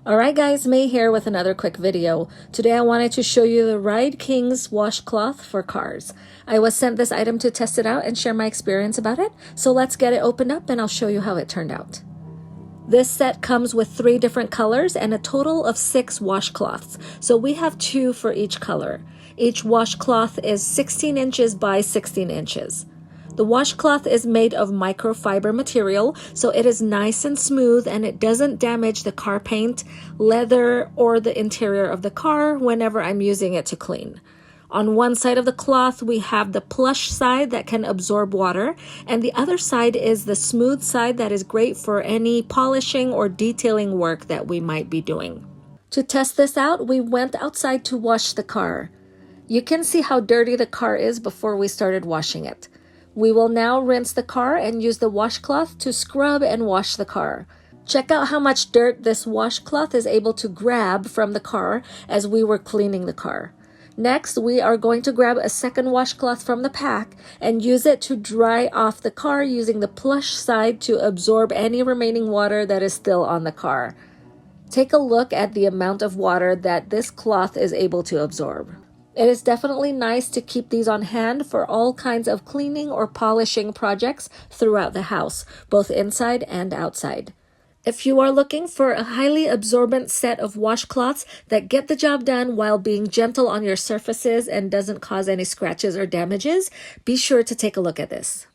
Alright guys, May here with another quick video. Today I wanted to show you the Ride Kings washcloth for cars. I was sent this item to test it out and share my experience about it. So let's get it opened up and I'll show you how it turned out. This set comes with 3 different colors and a total of 6 washcloths. So we have 2 for each color. Each washcloth is 16 inches by 16 inches. The washcloth is made of microfiber material, so it is nice and smooth and it doesn't damage the car paint, leather, or the interior of the car whenever I'm using it to clean. On one side of the cloth, we have the plush side that can absorb water, and the other side is the smooth side that is great for any polishing or detailing work that we might be doing. To test this out, we went outside to wash the car. You can see how dirty the car is before we started washing it. We will now rinse the car and use the washcloth to scrub and wash the car. Check out how much dirt this washcloth is able to grab from the car as we were cleaning the car. Next, we are going to grab a second washcloth from the pack and use it to dry off the car using the plush side to absorb any remaining water that is still on the car. Take a look at the amount of water that this cloth is able to absorb. It is definitely nice to keep these on hand for all kinds of cleaning or polishing projects throughout the house, both inside and outside. If you are looking for a highly absorbent set of washcloths that get the job done while being gentle on your surfaces and doesn't cause any scratches or damages, be sure to take a look at this.